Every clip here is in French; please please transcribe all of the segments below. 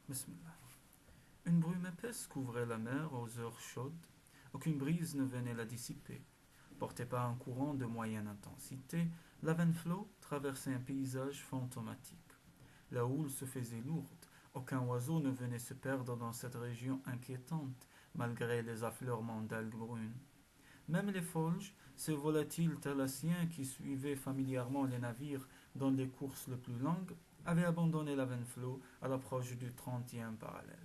Bismillah. Une brume épaisse couvrait la mer aux heures chaudes. Aucune brise ne venait la dissiper. Porté par un courant de moyenne intensité, l'Avenflow traversait un paysage fantomatique. La houle se faisait lourde. Aucun oiseau ne venait se perdre dans cette région inquiétante, malgré les affleurements d'algues brunes. Même les folges, ces volatiles thalassiens qui suivaient familièrement les navires dans les courses les plus longues, avaient abandonné l'Avenflow à l'approche du 30e parallèle.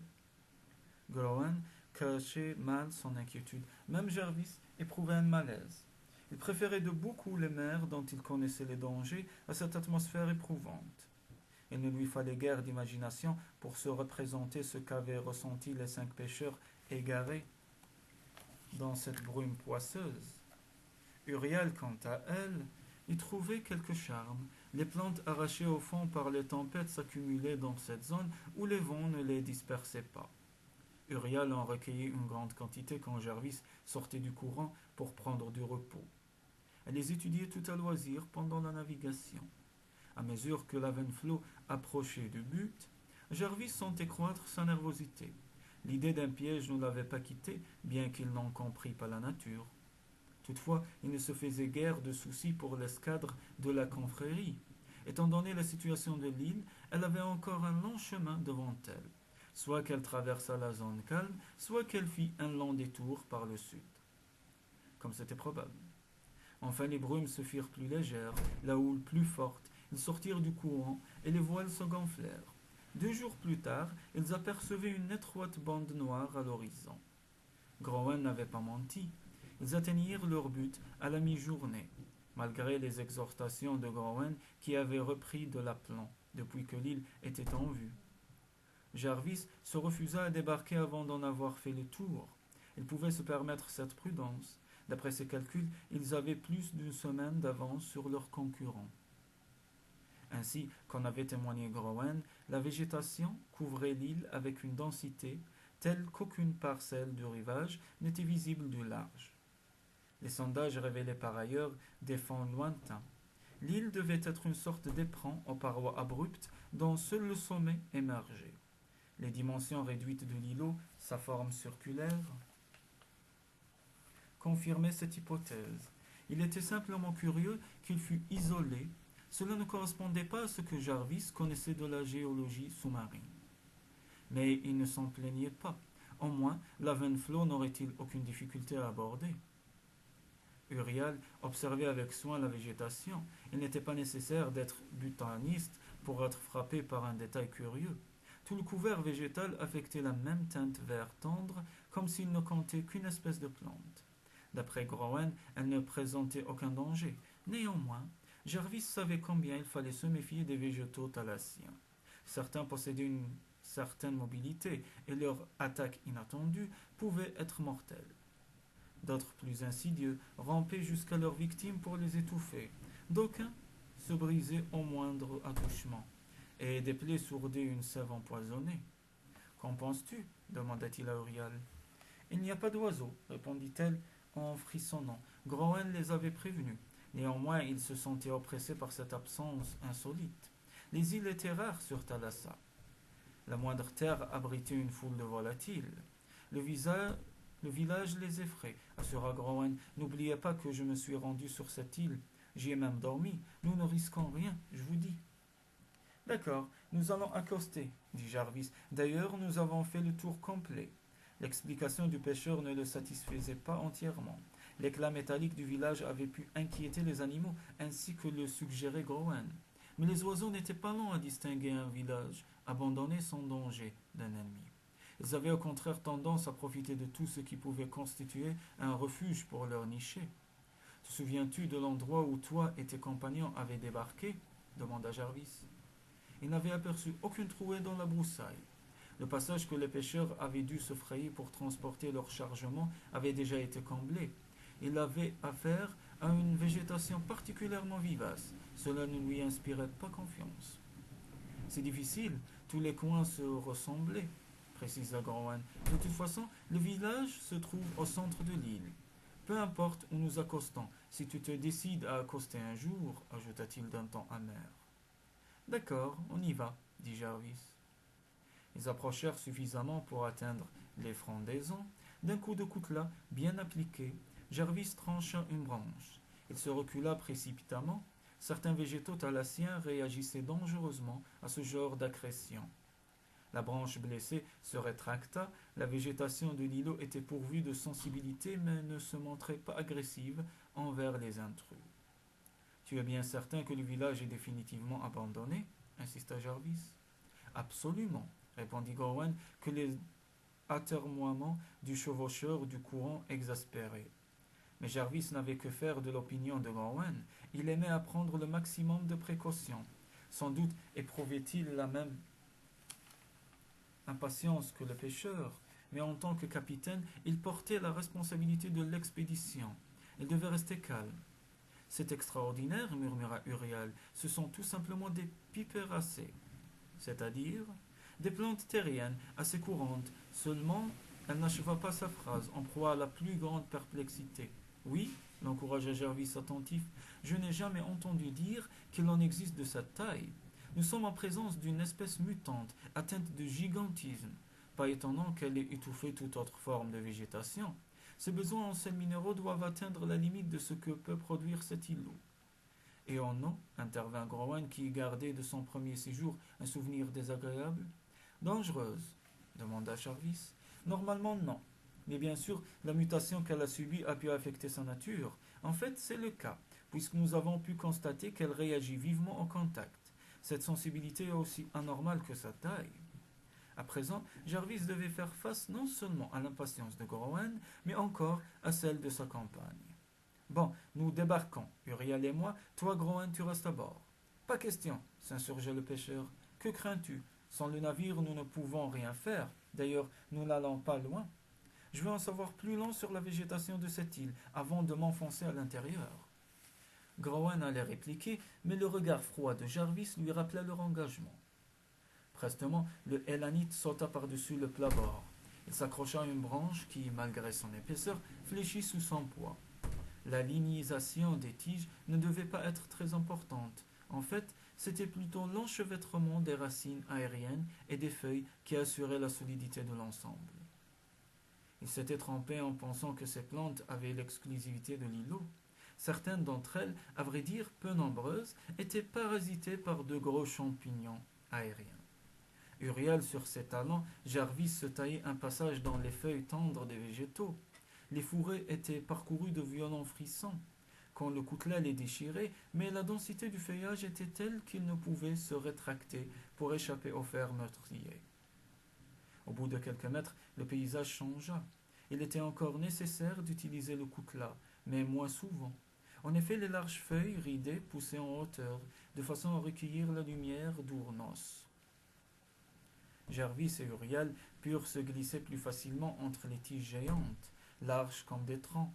Groen cachait mal son inquiétude. Même Jarvis éprouvait un malaise. Il préférait de beaucoup les mers dont il connaissait les dangers à cette atmosphère éprouvante. Il ne lui fallait guère d'imagination pour se représenter ce qu'avaient ressenti les 5 pêcheurs égarés dans cette brume poisseuse. Uriel, quant à elle, y trouvait quelque charme. Les plantes arrachées au fond par les tempêtes s'accumulaient dans cette zone où les vents ne les dispersaient pas. Uriel en recueillait une grande quantité quand Jarvis sortait du courant pour prendre du repos. Elle les étudiait tout à loisir pendant la navigation. À mesure que l'Avenflow approchait du but, Jarvis sentait croître sa nervosité. L'idée d'un piège ne l'avait pas quitté, bien qu'il n'en comprît pas la nature. Toutefois, il ne se faisait guère de soucis pour l'escadre de la confrérie. Étant donné la situation de l'île, elle avait encore un long chemin devant elle. Soit qu'elle traversât la zone calme, soit qu'elle fît un long détour par le sud. Comme c'était probable. Enfin, les brumes se firent plus légères, la houle plus forte, ils sortirent du courant et les voiles se gonflèrent. 2 jours plus tard, ils apercevaient une étroite bande noire à l'horizon. Groen n'avait pas menti. Ils atteignirent leur but à la mi-journée, malgré les exhortations de Groen qui avait repris de l'aplomb depuis que l'île était en vue. Jarvis se refusa à débarquer avant d'en avoir fait le tour. Il pouvait se permettre cette prudence. D'après ses calculs, ils avaient plus d'une semaine d'avance sur leurs concurrents. Ainsi qu'en avait témoigné Groen, la végétation couvrait l'île avec une densité telle qu'aucune parcelle du rivage n'était visible du large. Les sondages révélaient par ailleurs des fonds lointains. L'île devait être une sorte d'éperon aux parois abruptes dont seul le sommet émergeait. Les dimensions réduites de l'îlot, sa forme circulaire, confirmaient cette hypothèse. Il était simplement curieux qu'il fût isolé. Cela ne correspondait pas à ce que Jarvis connaissait de la géologie sous-marine. Mais il ne s'en plaignait pas. Au moins, l'Avenflow n'aurait-il aucune difficulté à aborder. Uriel observait avec soin la végétation. Il n'était pas nécessaire d'être botaniste pour être frappé par un détail curieux. Tout le couvert végétal affectait la même teinte vert tendre, comme s'il ne comptait qu'une espèce de plante. D'après Groen, elle ne présentait aucun danger. Néanmoins, Jarvis savait combien il fallait se méfier des végétaux thalassiens. Certains possédaient une certaine mobilité et leur attaque inattendue pouvait être mortelle. D'autres, plus insidieux, rampaient jusqu'à leurs victimes pour les étouffer. D'aucuns se brisaient au moindre attouchement, et des plaies sourdaient une sève empoisonnée. Qu'en penses-tu demanda-t-il à Uriel. Il n'y a pas d'oiseaux, répondit-elle en frissonnant. Groen les avait prévenus. Néanmoins, il se sentait oppressé par cette absence insolite. Les îles étaient rares sur Thalassa. La moindre terre abritait une foule de volatiles. Le, le village les effraie, assura Groen. N'oubliez pas que je me suis rendu sur cette île. J'y ai même dormi. Nous ne risquons rien, je vous dis. D'accord, nous allons accoster, dit Jarvis. D'ailleurs, nous avons fait le tour complet. L'explication du pêcheur ne le satisfaisait pas entièrement. L'éclat métallique du village avait pu inquiéter les animaux, ainsi que le suggérait Groen. Mais les oiseaux n'étaient pas longs à distinguer un village abandonné sans danger d'un ennemi. Ils avaient au contraire tendance à profiter de tout ce qui pouvait constituer un refuge pour leur nicher. Te souviens-tu de l'endroit où toi et tes compagnons avaient débarqué demanda Jarvis. Ils n'avaient aperçu aucune trouée dans la broussaille. Le passage que les pêcheurs avaient dû se frayer pour transporter leur chargement avait déjà été comblé. Il avait affaire à une végétation particulièrement vivace. Cela ne lui inspirait pas confiance. C'est difficile, tous les coins se ressemblaient, précisa Groen. De toute façon, le village se trouve au centre de l'île. Peu importe où nous accostons, si tu te décides à accoster un jour, ajouta-t-il d'un ton amer. D'accord, on y va, dit Jarvis. Ils approchèrent suffisamment pour atteindre les frondaisons. D'un coup de coutelas bien appliqué, Jarvis trancha une branche. Il se recula précipitamment. Certains végétaux thalassiens réagissaient dangereusement à ce genre d'agression. La branche blessée se rétracta. La végétation de l'îlot était pourvue de sensibilité mais ne se montrait pas agressive envers les intrus. Tu es bien certain que le village est définitivement abandonné insista Jarvis. Absolument, répondit Gawain, que les atermoiements du chevaucheur du courant exaspéré. Mais Jarvis n'avait que faire de l'opinion de Gawain. Il aimait à prendre le maximum de précautions. Sans doute éprouvait-il la même impatience que le pêcheur, mais en tant que capitaine, il portait la responsabilité de l'expédition. Il devait rester calme. C'est extraordinaire, murmura Uriel. Ce sont tout simplement des pipéracées. C'est-à-dire des plantes terriennes assez courantes. Seulement, elle n'acheva pas sa phrase, en proie à la plus grande perplexité. Oui, l'encouragea Jarvis attentif, je n'ai jamais entendu dire qu'il en existe de cette taille. Nous sommes en présence d'une espèce mutante, atteinte de gigantisme. Pas étonnant qu'elle ait étouffé toute autre forme de végétation. Ses besoins en sels minéraux doivent atteindre la limite de ce que peut produire cet îlot. Et en eau, intervint Gawain qui gardait de son premier séjour un souvenir désagréable. Dangereuse demanda Jarvis. Normalement non. Mais bien sûr, la mutation qu'elle a subie a pu affecter sa nature. En fait, c'est le cas, puisque nous avons pu constater qu'elle réagit vivement au contact. Cette sensibilité est aussi anormale que sa taille. À présent, Jarvis devait faire face non seulement à l'impatience de Gawain, mais encore à celle de sa compagne. Bon, nous débarquons, Uriel et moi. Toi, Gawain, tu restes à bord. Pas question, s'insurgeait le pêcheur. Que crains-tu? Sans le navire, nous ne pouvons rien faire. D'ailleurs, nous n'allons pas loin. Je veux en savoir plus long sur la végétation de cette île, avant de m'enfoncer à l'intérieur. Gawain allait répliquer, mais le regard froid de Jarvis lui rappela leur engagement. Prestement, le Hélanite sauta par-dessus le plat-bord. Il s'accrocha à une branche qui, malgré son épaisseur, fléchit sous son poids. La lignisation des tiges ne devait pas être très importante. En fait, c'était plutôt l'enchevêtrement des racines aériennes et des feuilles qui assurait la solidité de l'ensemble. Il s'était trompé en pensant que ces plantes avaient l'exclusivité de l'îlot. Certaines d'entre elles, à vrai dire peu nombreuses, étaient parasitées par de gros champignons aériens. Uriel sur ses talons, Jarvis se taillait un passage dans les feuilles tendres des végétaux. Les fourrés étaient parcourus de violents frissons, quand le coutelas les déchirait, mais la densité du feuillage était telle qu'il ne pouvait se rétracter pour échapper au fer meurtrier. Au bout de quelques mètres, le paysage changea. Il était encore nécessaire d'utiliser le coutelas, mais moins souvent. En effet, les larges feuilles ridées poussaient en hauteur, de façon à recueillir la lumière d'Ournos. Jarvis et Uriel purent se glisser plus facilement entre les tiges géantes, larges comme des troncs.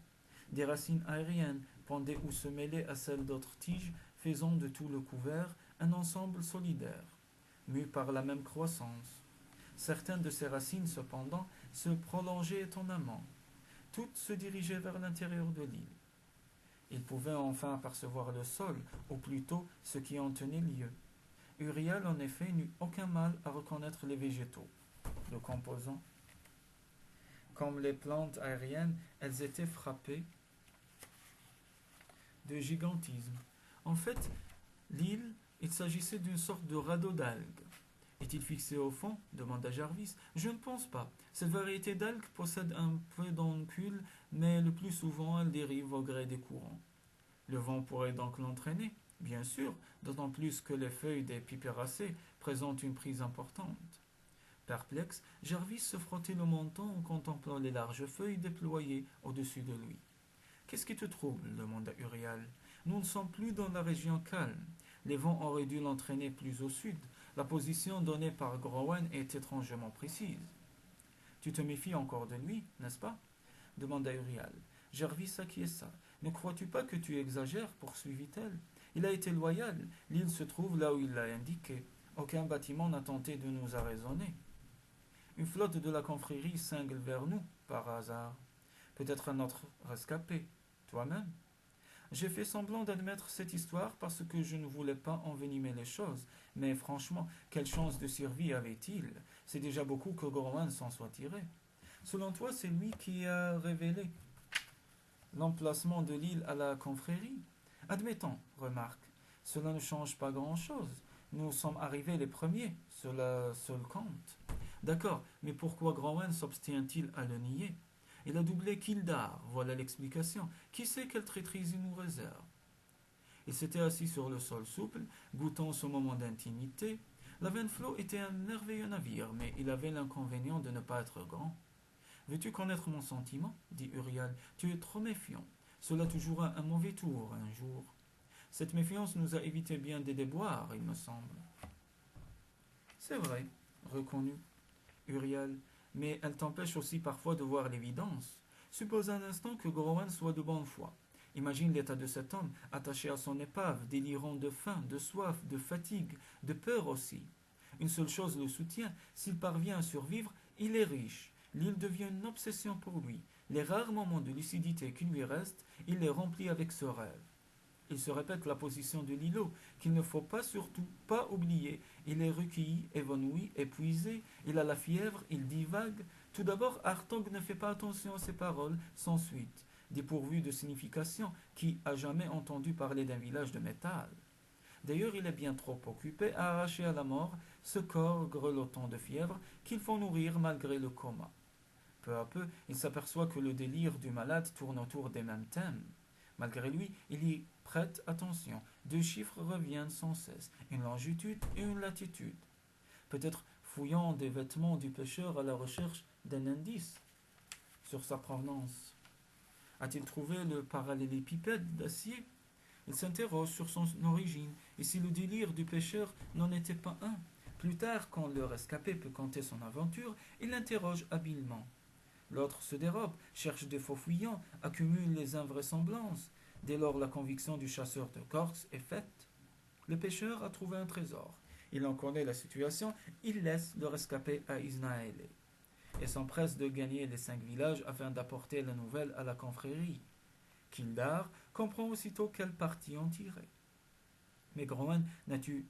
Des racines aériennes pendaient ou se mêlaient à celles d'autres tiges, faisant de tout le couvert un ensemble solidaire, mu par la même croissance. Certaines de ces racines, cependant, se prolongeaient étonnamment. Toutes se dirigeaient vers l'intérieur de l'île. Ils pouvaient enfin apercevoir le sol, ou plutôt ce qui en tenait lieu. Uriel, en effet, n'eut aucun mal à reconnaître les végétaux, le composant. Comme les plantes aériennes, elles étaient frappées de gigantisme. En fait, l'île, il s'agissait d'une sorte de radeau d'algues. Est-il fixé au fond demanda Jarvis. Je ne pense pas. Cette variété d'algues possède un peu d'oncule, mais le plus souvent elle dérive au gré des courants. Le vent pourrait donc l'entraîner, bien sûr, d'autant plus que les feuilles des pipéracées présentent une prise importante. Perplexe, Jarvis se frottait le menton en contemplant les larges feuilles déployées au-dessus de lui. Qu'est-ce qui te trouble demanda Uriel. Nous ne sommes plus dans la région calme. Les vents auraient dû l'entraîner plus au sud. La position donnée par Gawain est étrangement précise. Tu te méfies encore de lui, n'est-ce pas demanda Uriel. Jarvis acquiesça. Ne crois-tu pas que tu exagères poursuivit-elle. Il a été loyal. L'île se trouve là où il l'a indiqué. Aucun bâtiment n'a tenté de nous arraisonner. Une flotte de la confrérie cingle vers nous, par hasard. Peut-être un autre rescapé. Toi-même. J'ai fait semblant d'admettre cette histoire parce que je ne voulais pas envenimer les choses. Mais franchement, quelle chance de survie avait-il? C'est déjà beaucoup que Gorwan s'en soit tiré. Selon toi, c'est lui qui a révélé l'emplacement de l'île à la confrérie? Admettons, remarque, cela ne change pas grand-chose. Nous sommes arrivés les premiers, cela seul compte. D'accord, mais pourquoi Growen s'obstient-il à le nier? Il a doublé Kildare, voilà l'explication. Qui sait quelle traîtrise il nous réserve? Il s'était assis sur le sol souple, goûtant ce moment d'intimité. La Venflo était un merveilleux navire, mais il avait l'inconvénient de ne pas être grand. Veux-tu connaître mon sentiment? Dit Uriel. Tu es trop méfiant. Cela te jouera un mauvais tour un jour. Cette méfiance nous a évité bien des déboires, il me semble. C'est vrai, reconnut Uriel, mais elle t'empêche aussi parfois de voir l'évidence. Suppose un instant que Growan soit de bonne foi. Imagine l'état de cet homme, attaché à son épave, délirant de faim, de soif, de fatigue, de peur aussi. Une seule chose le soutient, s'il parvient à survivre, il est riche. L'île devient une obsession pour lui. Les rares moments de lucidité qui lui restent, il les remplit avec ce rêve. Il se répète la position de l'îlot, qu'il ne faut pas surtout pas oublier. Il est recueilli, évanoui, épuisé, il a la fièvre, il divague. Tout d'abord, Hartog ne fait pas attention à ses paroles, sans suite, dépourvues de signification, qui a jamais entendu parler d'un village de métal. D'ailleurs, il est bien trop occupé à arracher à la mort ce corps grelottant de fièvre qu'il faut nourrir malgré le coma. Peu à peu, il s'aperçoit que le délire du malade tourne autour des mêmes thèmes. Malgré lui, il y prête attention. Deux chiffres reviennent sans cesse, une longitude et une latitude. Peut-être fouillant des vêtements du pêcheur à la recherche d'un indice sur sa provenance. A-t-il trouvé le parallélépipède d'acier? Il s'interroge sur son origine, et si le délire du pêcheur n'en était pas un. Plus tard, quand le rescapé peut compter son aventure, il l'interroge habilement. L'autre se dérobe, cherche des faux fuyants, accumule les invraisemblances. Dès lors, la conviction du chasseur de Corse est faite. Le pêcheur a trouvé un trésor. Il en connaît la situation, il laisse le rescapé à Isnaël et s'empresse de gagner les 5 villages afin d'apporter la nouvelle à la confrérie. Kildare comprend aussitôt quel parti en tirer. Mais Groen, n'as-tu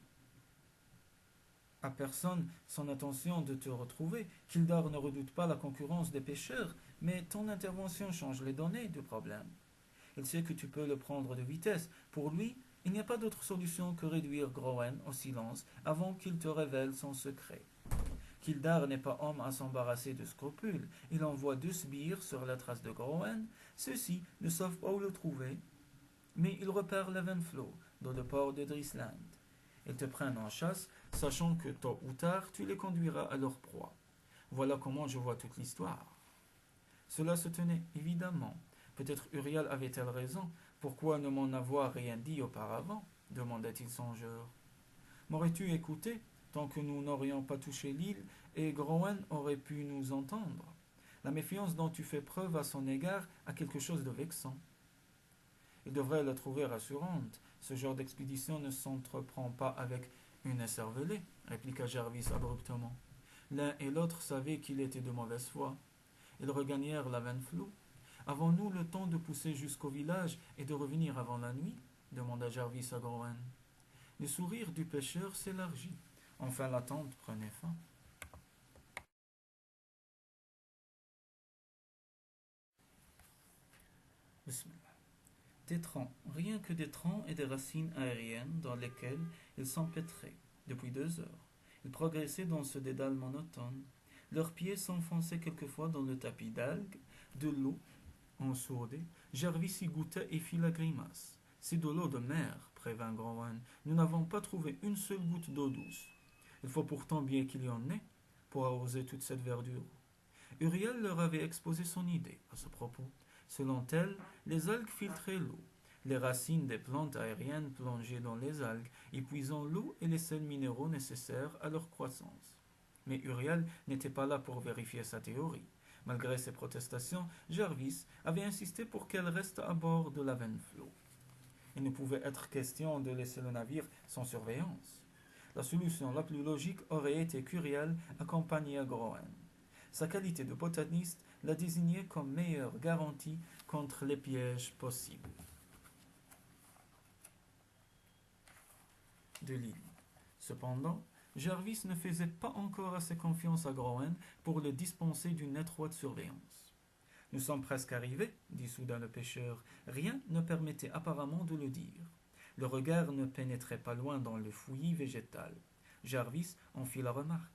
à personne son intention de te retrouver? Kildare ne redoute pas la concurrence des pêcheurs, mais ton intervention change les données du problème. Il sait que tu peux le prendre de vitesse. Pour lui, il n'y a pas d'autre solution que réduire Groen au silence avant qu'il te révèle son secret. Kildare n'est pas homme à s'embarrasser de scrupules. Il envoie 2 sbires sur la trace de Groen. Ceux-ci ne savent pas où le trouver, mais ils repèrent l'Evenflow dans le port de Drisland. Ils te prennent en chasse, sachant que tôt ou tard tu les conduiras à leur proie. Voilà comment je vois toute l'histoire. Cela se tenait évidemment. Peut-être Uriel avait-elle raison. Pourquoi ne m'en avoir rien dit auparavant? Demanda-t-il songeur. M'aurais-tu écouté tant que nous n'aurions pas touché l'île et Groen aurait pu nous entendre? La méfiance dont tu fais preuve à son égard a quelque chose de vexant. Il devrait la trouver rassurante. Ce genre d'expédition ne s'entreprend pas avec une écervelée, répliqua Jarvis abruptement. L'un et l'autre savaient qu'il était de mauvaise foi. Ils regagnèrent la Venflou. Avons-nous le temps de pousser jusqu'au village et de revenir avant la nuit? Demanda Jarvis à Groen. Le sourire du pêcheur s'élargit. Enfin l'attente prenait fin. Des troncs, rien que des troncs et des racines aériennes dans lesquelles ils s'empêtraient depuis 2 heures. Ils progressaient dans ce dédale monotone. Leurs pieds s'enfonçaient quelquefois dans le tapis d'algues, de l'eau en sourdait. Jarvis y goûtait et fit la grimace. C'est de l'eau de mer, prévint Growan. Nous n'avons pas trouvé une seule goutte d'eau douce. Il faut pourtant bien qu'il y en ait pour arroser toute cette verdure. Uriel leur avait exposé son idée à ce propos. Selon elle, les algues filtraient l'eau. Les racines des plantes aériennes plongeaient dans les algues, épuisant l'eau et les sels minéraux nécessaires à leur croissance. Mais Uriel n'était pas là pour vérifier sa théorie. Malgré ses protestations, Jarvis avait insisté pour qu'elle reste à bord de la Venflo. Il ne pouvait être question de laisser le navire sans surveillance. La solution la plus logique aurait été qu'Uriel accompagnait Groen. Sa qualité de botaniste la désignait comme meilleure garantie contre les pièges possibles. de l'île. Cependant, Jarvis ne faisait pas encore assez confiance à Groen pour le dispenser d'une étroite surveillance. Nous sommes presque arrivés, dit soudain le pêcheur. Rien ne permettait apparemment de le dire. Le regard ne pénétrait pas loin dans le fouillis végétal. Jarvis en fit la remarque.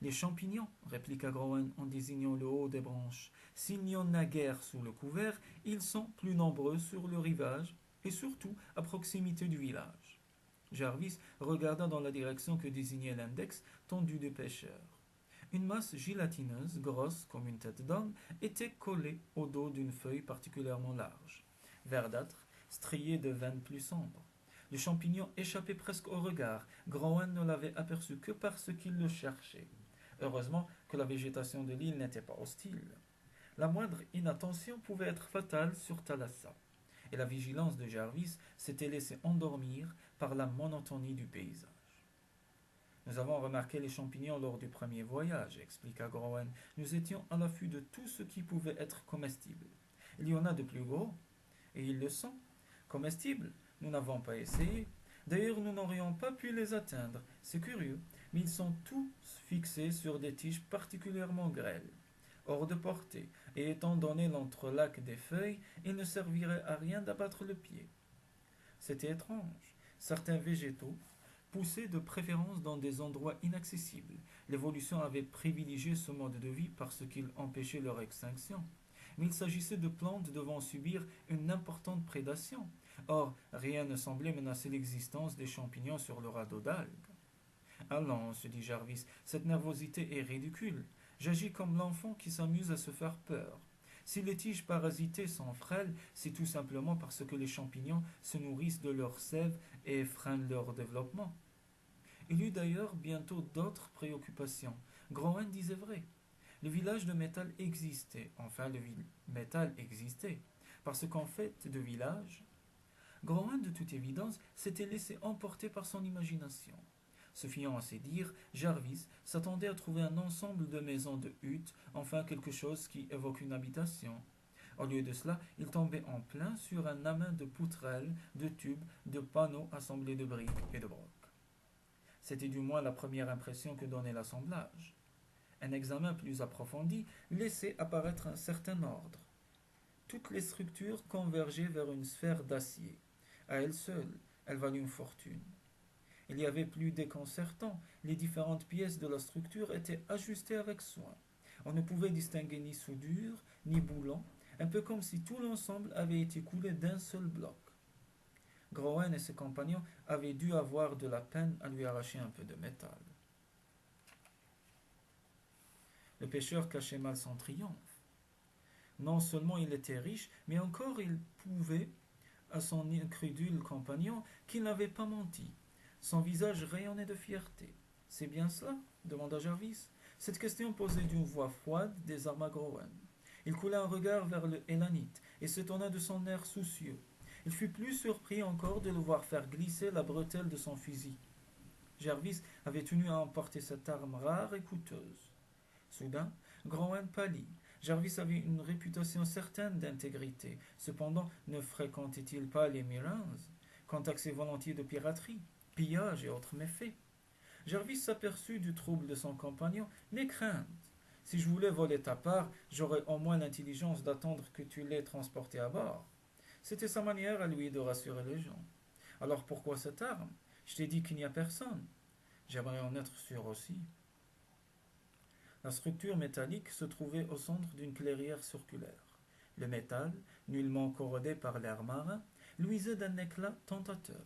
Les champignons, répliqua Groen en désignant le haut des branches. S'il n'y en a guère sous le couvert, ils sont plus nombreux sur le rivage et surtout à proximité du village. Jarvis regarda dans la direction que désignait l'index tendu du pêcheur. Une masse gélatineuse, grosse comme une tête d'homme, était collée au dos d'une feuille particulièrement large, verdâtre, striée de veines plus sombres. Le champignon échappait presque au regard. Groen ne l'avait aperçu que parce qu'il le cherchait. Heureusement que la végétation de l'île n'était pas hostile. La moindre inattention pouvait être fatale sur Thalassa, et la vigilance de Jarvis s'était laissée endormir par la monotonie du paysage. Nous avons remarqué les champignons lors du premier voyage, expliqua Groen. Nous étions à l'affût de tout ce qui pouvait être comestible. Il y en a de plus gros, et ils le sont. Comestibles, nous n'avons pas essayé. D'ailleurs, nous n'aurions pas pu les atteindre. C'est curieux, mais ils sont tous fixés sur des tiges particulièrement grêles, hors de portée, et étant donné l'entrelac des feuilles, il ne servirait à rien d'abattre le pied. C'était étrange. Certains végétaux poussaient de préférence dans des endroits inaccessibles. L'évolution avait privilégié ce mode de vie parce qu'il empêchait leur extinction. Mais il s'agissait de plantes devant subir une importante prédation. Or, rien ne semblait menacer l'existence des champignons sur le radeau d'algues. Allons, se dit Jarvis, cette nervosité est ridicule. J'agis comme l'enfant qui s'amuse à se faire peur. Si les tiges parasitées sont frêles, c'est tout simplement parce que les champignons se nourrissent de leur sève et freinent leur développement. Il eut d'ailleurs bientôt d'autres préoccupations. Groen disait vrai. Le village de métal existait. Enfin, métal existait. Parce qu'en fait de village, Groen, de toute évidence, s'était laissé emporter par son imagination. Se fiant à ses dires, Jarvis s'attendait à trouver un ensemble de maisons de huttes, enfin quelque chose qui évoque une habitation. Au lieu de cela, il tombait en plein sur un amas de poutrelles, de tubes, de panneaux assemblés de briques et de brocs. C'était du moins la première impression que donnait l'assemblage. Un examen plus approfondi laissait apparaître un certain ordre. Toutes les structures convergeaient vers une sphère d'acier. À elle seule, elle valut une fortune. Il y avait plus déconcertant, les différentes pièces de la structure étaient ajustées avec soin. On ne pouvait distinguer ni soudure, ni boulon, un peu comme si tout l'ensemble avait été coulé d'un seul bloc. Groen et ses compagnons avaient dû avoir de la peine à lui arracher un peu de métal. Le pêcheur cachait mal son triomphe. Non seulement il était riche, mais encore il prouvait à son incrédule compagnon qu'il n'avait pas menti. Son visage rayonnait de fierté. C'est bien cela demanda Jarvis. Cette question posée d'une voix froide désarma Groen. Il coula un regard vers le Hélanite et s'étonna de son air soucieux. Il fut plus surpris encore de le voir faire glisser la bretelle de son fusil. Jarvis avait tenu à emporter cette arme rare et coûteuse. Soudain, Groen pâlit. Jarvis avait une réputation certaine d'intégrité. Cependant, ne fréquentait-il pas les Mirans, qu'on taxait volontiers de piraterie, pillage et autres méfaits? Jarvis s'aperçut du trouble de son compagnon. N'aie crainte. Si je voulais voler ta part, j'aurais au moins l'intelligence d'attendre que tu l'aies transporté à bord. C'était sa manière à lui de rassurer les gens. Alors pourquoi cette arme? Je t'ai dit qu'il n'y a personne. J'aimerais en être sûr aussi. La structure métallique se trouvait au centre d'une clairière circulaire. Le métal, nullement corrodé par l'air marin, luisait d'un éclat tentateur.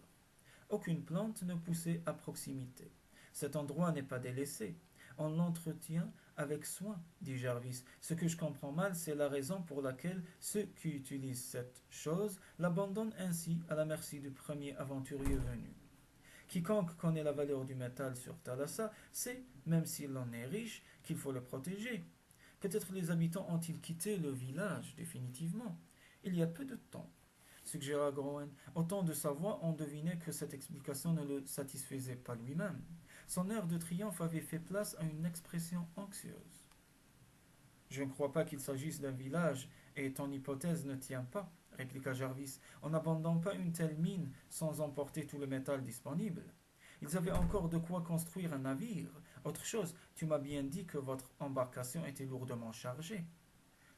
Aucune plante ne poussait à proximité. Cet endroit n'est pas délaissé. On l'entretient avec soin, dit Jarvis. Ce que je comprends mal, c'est la raison pour laquelle ceux qui utilisent cette chose l'abandonnent ainsi à la merci du premier aventurier venu. Quiconque connaît la valeur du métal sur Thalassa sait, même s'il en est riche, qu'il faut le protéger. Peut-être les habitants ont-ils quitté le village définitivement. Il y a peu de temps, suggéra Groen. Au ton de sa voix, on devinait que cette explication ne le satisfaisait pas lui-même. Son air de triomphe avait fait place à une expression anxieuse. Je ne crois pas qu'il s'agisse d'un village, et ton hypothèse ne tient pas, répliqua Jarvis. On n'abandonne pas une telle mine sans emporter tout le métal disponible. Ils avaient encore de quoi construire un navire. Autre chose, tu m'as bien dit que votre embarcation était lourdement chargée.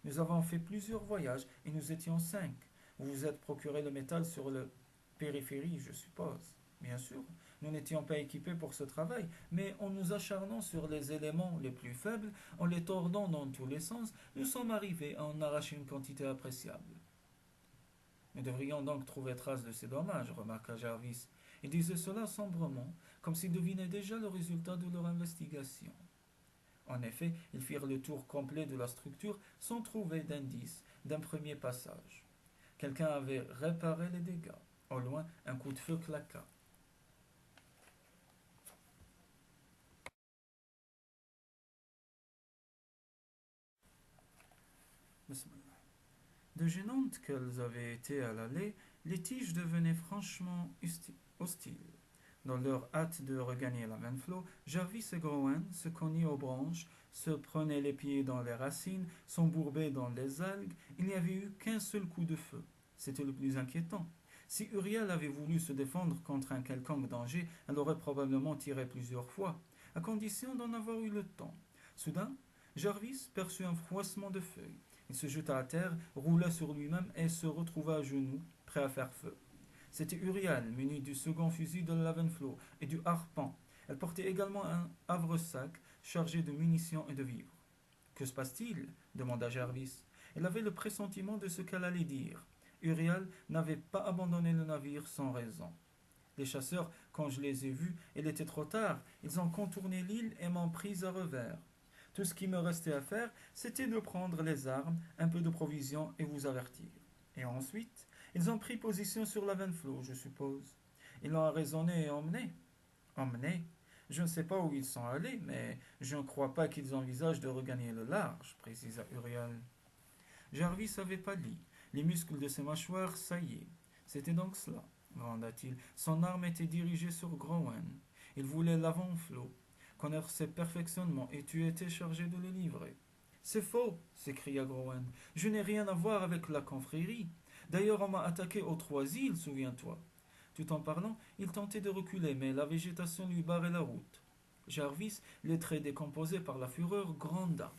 Nous avons fait plusieurs voyages et nous étions 5. Vous vous êtes procuré le métal sur le périphérie, je suppose. Bien sûr, nous n'étions pas équipés pour ce travail, mais en nous acharnant sur les éléments les plus faibles, en les tordant dans tous les sens, nous sommes arrivés à en arracher une quantité appréciable. Nous devrions donc trouver trace de ces dommages, remarqua Jarvis. Il disait cela sombrement, comme s'il devinait déjà le résultat de leur investigation. En effet, ils firent le tour complet de la structure sans trouver d'indice d'un premier passage. Quelqu'un avait réparé les dégâts. Au loin, un coup de feu claqua. De gênantes qu'elles avaient été à l'aller, les tiges devenaient franchement hostiles. Dans leur hâte de regagner la Venflo, Jarvis et Groen se cognaient aux branches, se prenaient les pieds dans les racines, s'embourbaient dans les algues. Il n'y avait eu qu'un seul coup de feu. C'était le plus inquiétant. Si Uriel avait voulu se défendre contre un quelconque danger, elle aurait probablement tiré plusieurs fois, à condition d'en avoir eu le temps. Soudain, Jarvis perçut un froissement de feuilles. Il se jeta à terre, roula sur lui-même et se retrouva à genoux, prêt à faire feu. C'était Uriel, muni du second fusil de Lavenflo et du harpon. Elle portait également un havre-sac chargé de munitions et de vivres. Que se passe-t-il demanda Jarvis. Elle avait le pressentiment de ce qu'elle allait dire. Uriel n'avait pas abandonné le navire sans raison. Les chasseurs, quand je les ai vus, il était trop tard. Ils ont contourné l'île et m'ont pris à revers. Tout ce qui me restait à faire, c'était de prendre les armes, un peu de provisions et vous avertir. Et ensuite, ils ont pris position sur la Venflo, je suppose. Ils l'ont arraisonné et emmené. Emmené? Je ne sais pas où ils sont allés, mais je ne crois pas qu'ils envisagent de regagner le large, précisa Uriel. Jarvis avait pâli. Les muscles de ses mâchoires saillaient. C'était donc cela, gronda-t-il. Son arme était dirigée sur Groen. Il voulait l'avant-flot, connaître ses perfectionnements, et tu étais chargé de le livrer. C'est faux, s'écria Groen. Je n'ai rien à voir avec la confrérie. D'ailleurs, on m'a attaqué aux 3 îles, souviens-toi. Tout en parlant, il tentait de reculer, mais la végétation lui barrait la route. Jarvis, les traits décomposés par la fureur, gronda,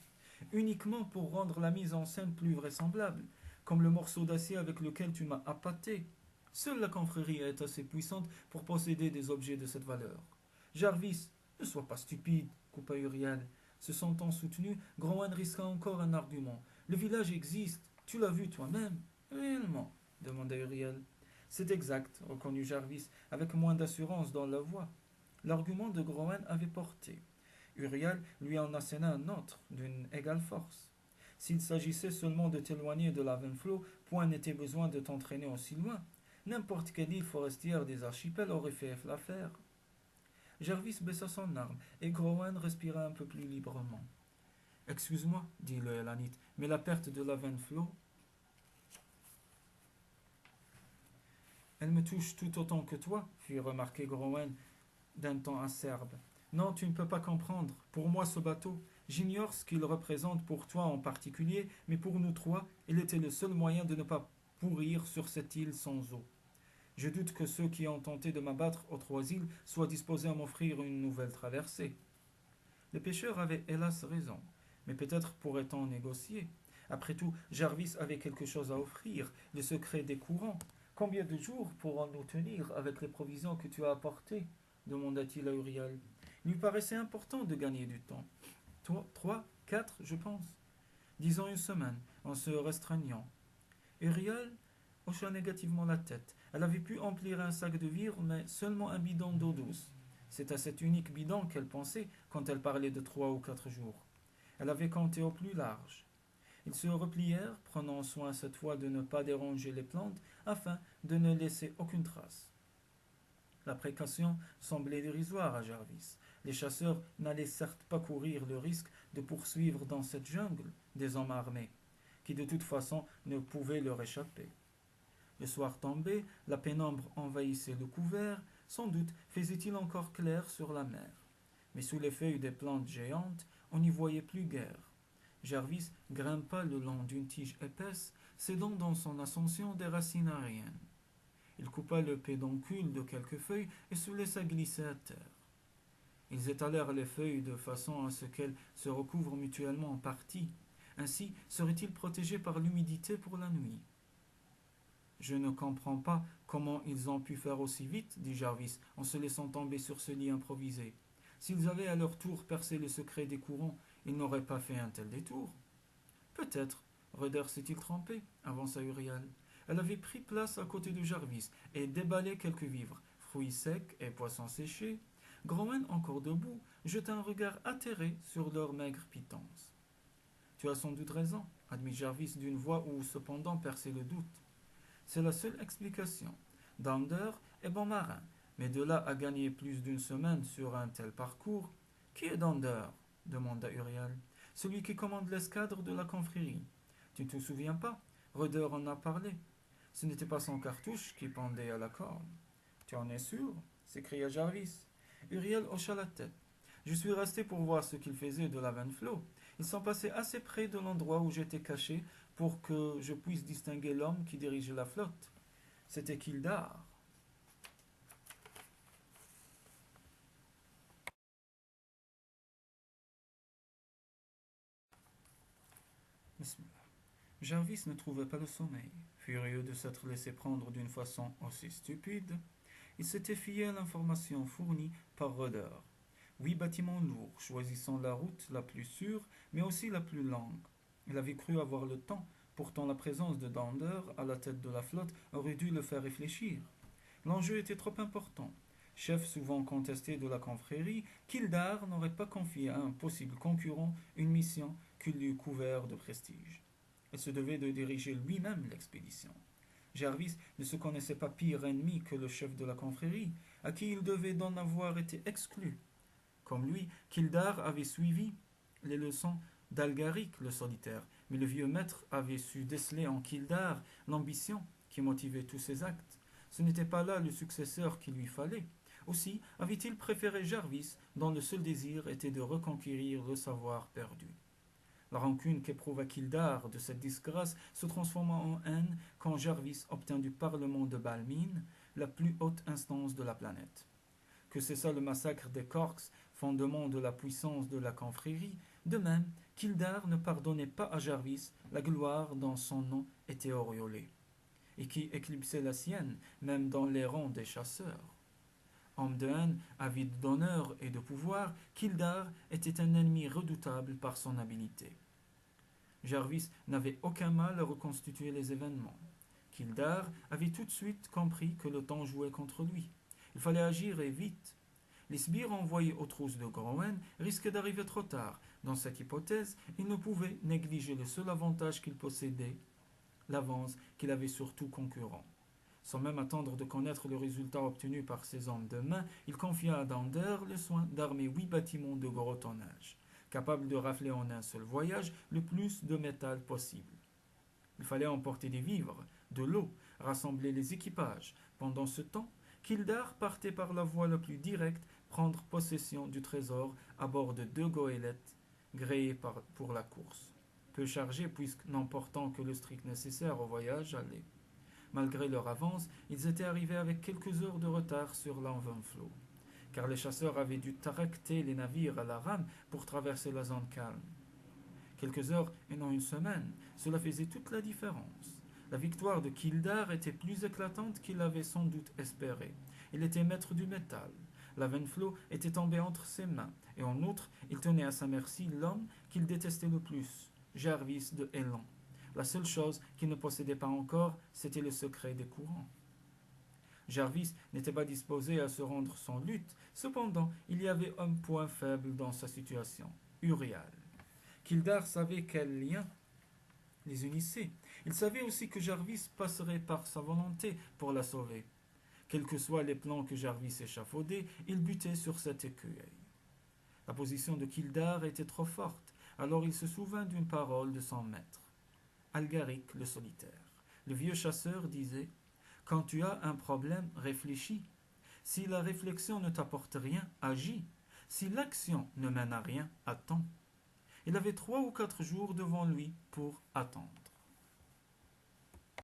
uniquement pour rendre la mise en scène plus vraisemblable, comme le morceau d'acier avec lequel tu m'as appâté. Seule la confrérie est assez puissante pour posséder des objets de cette valeur. Jarvis, ne sois pas stupide, coupa Uriel. Se sentant soutenu, Groen risqua encore un argument. Le village existe, tu l'as vu toi-même. Réellement demanda Uriel. C'est exact, reconnut Jarvis, avec moins d'assurance dans la voix. L'argument de Groen avait porté. Uriel lui en asséna un autre, d'une égale force. S'il s'agissait seulement de t'éloigner de la Venflo, point n'était besoin de t'entraîner aussi loin. N'importe quelle île forestière des archipels aurait fait l'affaire. Jarvis baissa son arme, et Groen respira un peu plus librement. Excuse-moi, dit le Elanite, mais la perte de la Venflo, elle me touche tout autant que toi, fit remarquer Groen d'un ton acerbe. Non, tu ne peux pas comprendre. Pour moi, ce bateau, j'ignore ce qu'il représente pour toi en particulier, mais pour nous 3, il était le seul moyen de ne pas pourrir sur cette île sans eau. Je doute que ceux qui ont tenté de m'abattre aux 3 îles soient disposés à m'offrir une nouvelle traversée. Le pêcheur avait hélas raison, mais peut-être pourrait-on négocier. Après tout, Jarvis avait quelque chose à offrir, le secret des courants. Combien de jours pourrons-nous tenir avec les provisions que tu as apportées demanda-t-il à Uriel. Il lui paraissait important de gagner du temps. 3, 4, je pense. Disons une semaine, en se restreignant. Uriel hocha négativement la tête. Elle avait pu emplir un sac de vivres, mais seulement un bidon d'eau douce. C'est à cet unique bidon qu'elle pensait quand elle parlait de 3 ou 4 jours. Elle avait compté au plus large. Ils se replièrent, prenant soin cette fois de ne pas déranger les plantes, afin de ne laisser aucune trace. La précaution semblait dérisoire à Jarvis. Les chasseurs n'allaient certes pas courir le risque de poursuivre dans cette jungle des hommes armés, qui de toute façon ne pouvaient leur échapper. Le soir tombé, la pénombre envahissait le couvert, sans doute faisait-il encore clair sur la mer. Mais sous les feuilles des plantes géantes, on n'y voyait plus guère. Jarvis grimpa le long d'une tige épaisse, cédant dans son ascension des racines aériennes. Il coupa le pédoncule de quelques feuilles et se laissa glisser à terre. Ils étalèrent les feuilles de façon à ce qu'elles se recouvrent mutuellement en partie. Ainsi seraient-ils protégés par l'humidité pour la nuit. Je ne comprends pas comment ils ont pu faire aussi vite, dit Jarvis, en se laissant tomber sur ce lit improvisé. S'ils avaient à leur tour percé le secret des courants, ils n'auraient pas fait un tel détour. Peut-être. Rudder s'est-il trompé, avança Uriel. Elle avait pris place à côté de Jarvis et déballé quelques vivres, fruits secs et poissons séchés. Growen, encore debout, jeta un regard atterré sur leur maigre pitance. Tu as sans doute raison, admit Jarvis d'une voix où cependant perçait le doute. C'est la seule explication. Dounder est bon marin, mais de là à gagner plus d'une semaine sur un tel parcours. Qui est Dounder demanda Uriel. Celui qui commande l'escadre de la confrérie. Tu ne te souviens pas? Rudder en a parlé. Ce n'était pas son cartouche qui pendait à la corde. Tu en es sûr? S'écria Jarvis. Uriel hocha la tête. Je suis resté pour voir ce qu'il faisait de la Venflo. Ils sont passés assez près de l'endroit où j'étais caché pour que je puisse distinguer l'homme qui dirigeait la flotte. C'était Kildare. Jarvis ne trouvait pas le sommeil. Furieux de s'être laissé prendre d'une façon aussi stupide, il s'était fié à l'information fournie par Rudder. 8 bâtiments lourds, choisissant la route la plus sûre, mais aussi la plus longue. Il avait cru avoir le temps, pourtant la présence de Dounder à la tête de la flotte aurait dû le faire réfléchir. L'enjeu était trop important. Chef souvent contesté de la confrérie, Kildare n'aurait pas confié à un possible concurrent une mission qu'il lui eût couvert de prestige. Il se devait de diriger lui-même l'expédition. Jarvis ne se connaissait pas pire ennemi que le chef de la confrérie, à qui il devait d'en avoir été exclu. Comme lui, Kildare avait suivi les leçons d'Algaric le solitaire, mais le vieux maître avait su déceler en Kildare l'ambition qui motivait tous ses actes. Ce n'était pas là le successeur qu'il lui fallait. Aussi avait-il préféré Jarvis, dont le seul désir était de reconquérir le savoir perdu. La rancune qu'éprouva Kildare de cette disgrâce se transforma en haine quand Jarvis obtint du Parlement de Balmine la plus haute instance de la planète. Que cessa le massacre des Corks, fondement de la puissance de la confrérie, de même, Kildare ne pardonnait pas à Jarvis la gloire dont son nom était auréolé, et qui éclipsait la sienne, même dans les rangs des chasseurs. Homme de haine, avide d'honneur et de pouvoir, Kildare était un ennemi redoutable par son habileté. Jarvis n'avait aucun mal à reconstituer les événements. Kildare avait tout de suite compris que le temps jouait contre lui. Il fallait agir et vite. Les sbires envoyés aux trousses de Growen risquaient d'arriver trop tard. Dans cette hypothèse, il ne pouvait négliger le seul avantage qu'il possédait, l'avance qu'il avait sur tout concurrent. Sans même attendre de connaître le résultat obtenu par ses hommes de main, il confia à Dounder le soin d'armer 8 bâtiments de gros tonnage, capables de rafler en un seul voyage le plus de métal possible. Il fallait emporter des vivres, de l'eau, rassembler les équipages. Pendant ce temps, Kildare partait par la voie la plus directe prendre possession du trésor à bord de 2 goélettes gréées pour la course, peu chargées puisque n'emportant que le strict nécessaire au voyage aller. Malgré leur avance, ils étaient arrivés avec quelques heures de retard sur l'Envenflo, car les chasseurs avaient dû tracter les navires à la rame pour traverser la zone calme. Quelques heures et non une semaine, cela faisait toute la différence. La victoire de Kildare était plus éclatante qu'il l'avait sans doute espéré. Il était maître du métal. La Venflo était tombée entre ses mains, et en outre, il tenait à sa merci l'homme qu'il détestait le plus, Jarvis de Elan. La seule chose qu'il ne possédait pas encore, c'était le secret des courants. Jarvis n'était pas disposé à se rendre sans lutte. Cependant, il y avait un point faible dans sa situation, Uriel. Kildare savait quel lien les unissait. Il savait aussi que Jarvis passerait par sa volonté pour la sauver. Quels que soient les plans que Jarvis échafaudait, il butait sur cet écueil. La position de Kildare était trop forte, alors il se souvint d'une parole de son maître, Algaric le solitaire. Le vieux chasseur disait « Quand tu as un problème, réfléchis. Si la réflexion ne t'apporte rien, agis. Si l'action ne mène à rien, attends. » Il avait 3 ou 4 jours devant lui pour attendre.